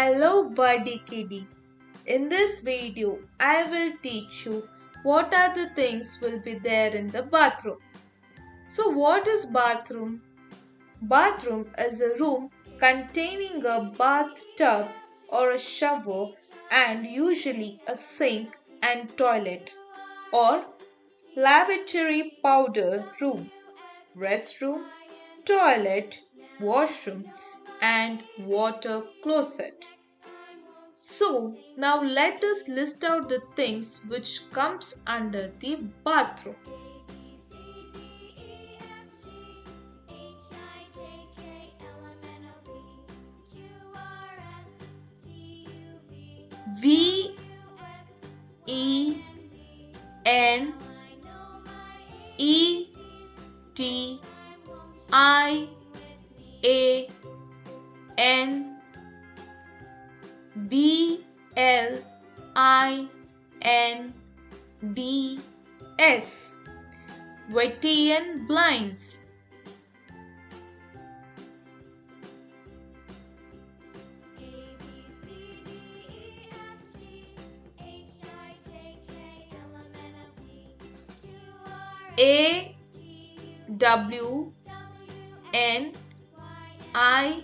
Hello buddy kitty. In this video, I will teach you what are the things will be there in the bathroom. So what is bathroom? Bathroom is a room containing a bathtub or a shower and usually a sink and toilet, or lavatory powder room, restroom, toilet, washroom and water closet. So now let us list out the things which comes under the bathroom. V E N E T I A N B L I N D S. Vetian blinds. A W N I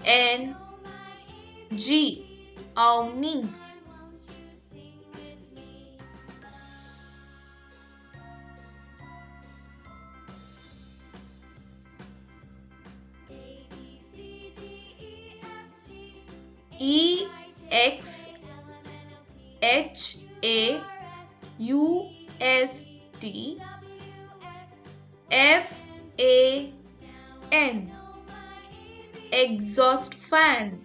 N G. Awning. E X H A U S T F A N. Exhaust fan.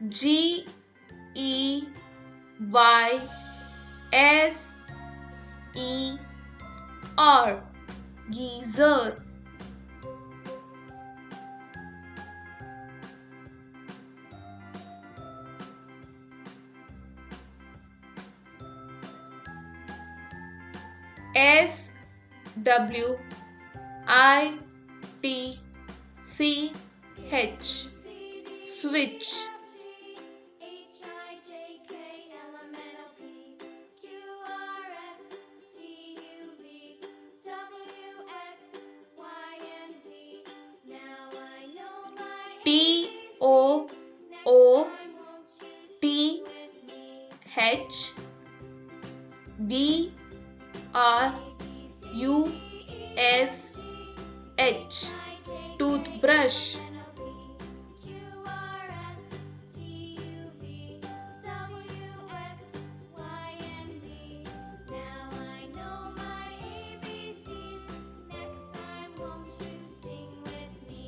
G E Y S E R. Geyser. S W I T C H. Switch. T O O T H B R U S H. Toothbrush.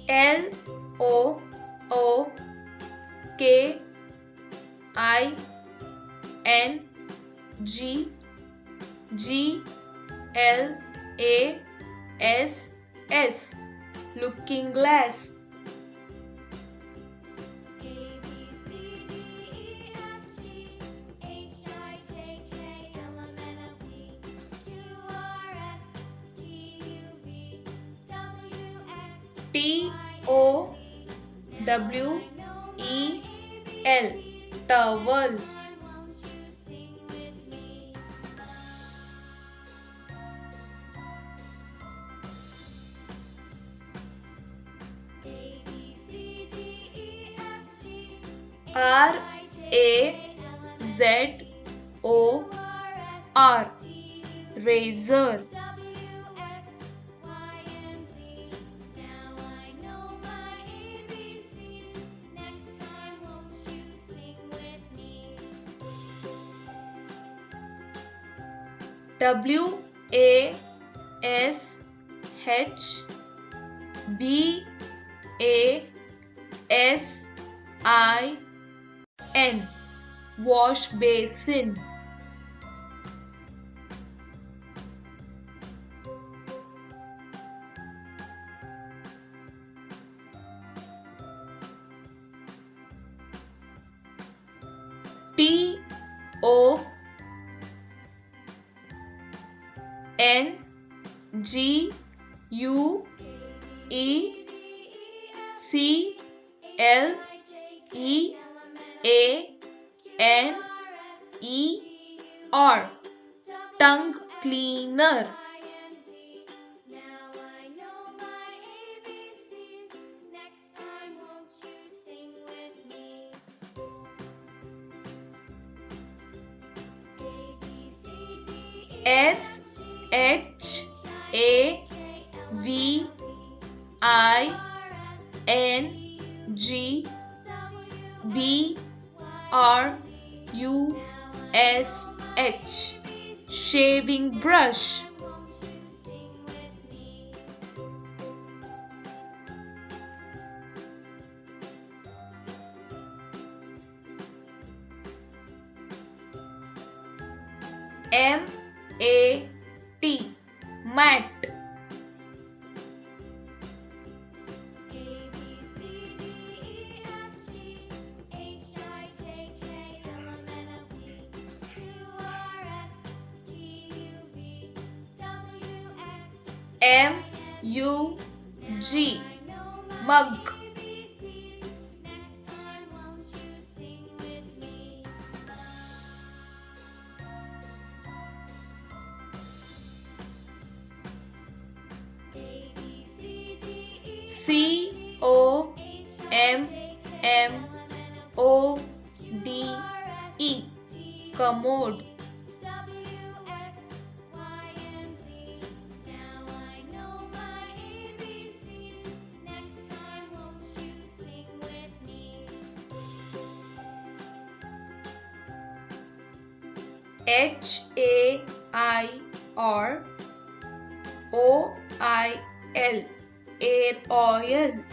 L O O K I N G G L A S S. Looking glass. T O W E L. Towel. R A Z O R. Razor. W A S H B A S I N. Wash basin. T O N G U E C L E A N E R. Tongue cleaner. S H A V I N G B R U S H. Shaving brush. M A T. Mat. M U G. Mug. C O M M O D E. Commode. HAIR OIL. Air oil.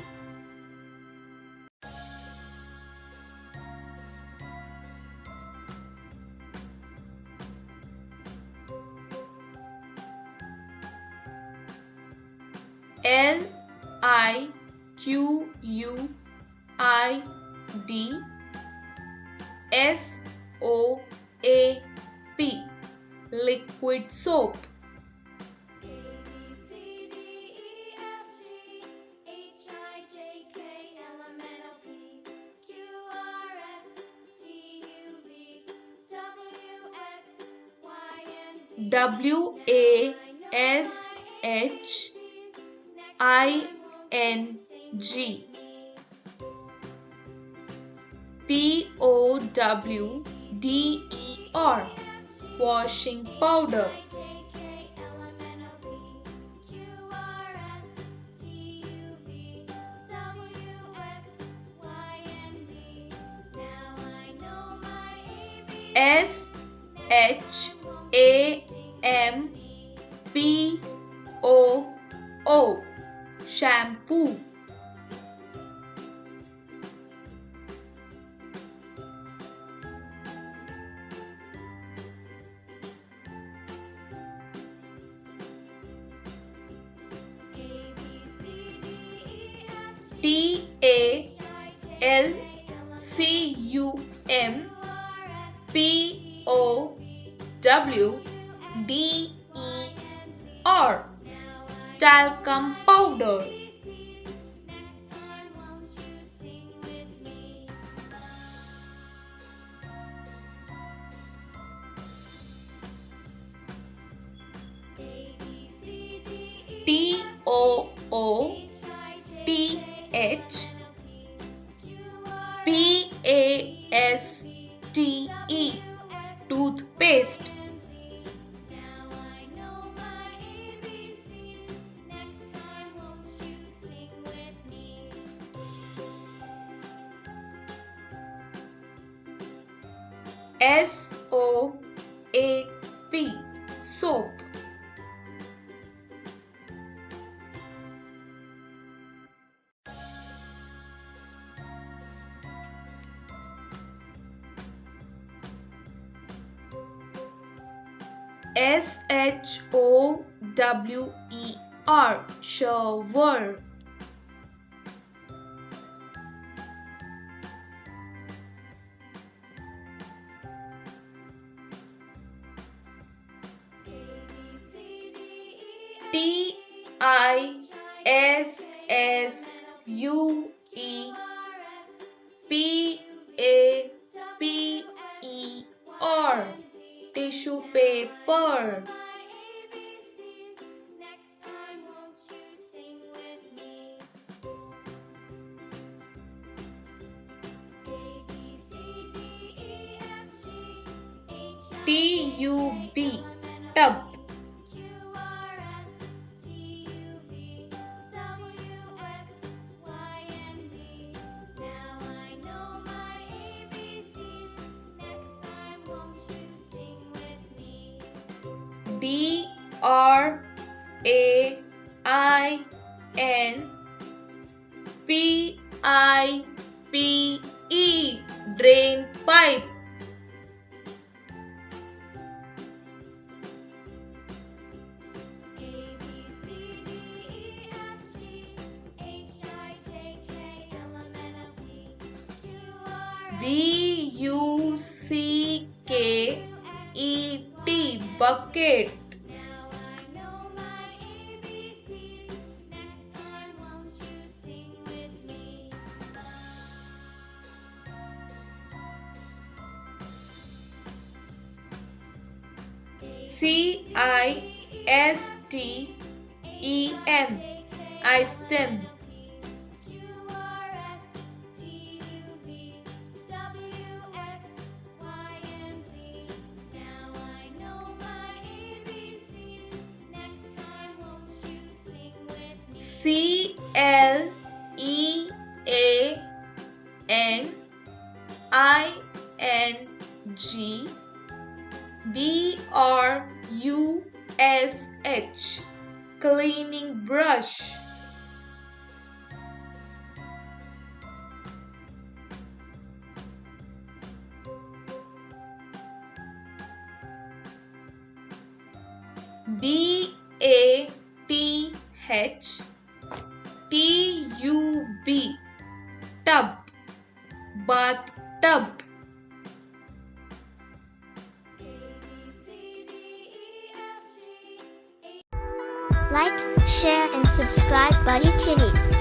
LIQUID SOAP. Liquid soap. WASHING. POWDER. Washing powder. SHAMPOO. Shampoo. TALCUMPOWDER. Talcum powder. TOOTHPASTE. Toothpaste. SOAP. Soap. SHOWER. Shower. Tissuepaper. Tissue paper. Tub. Tub. Drain. Drain pipe. Bucket. Bucket. System. Istem. Cleaning. Cleaning brush. Bathtub. Tub. Bathtub. Like, share and subscribe Buddy Kitty.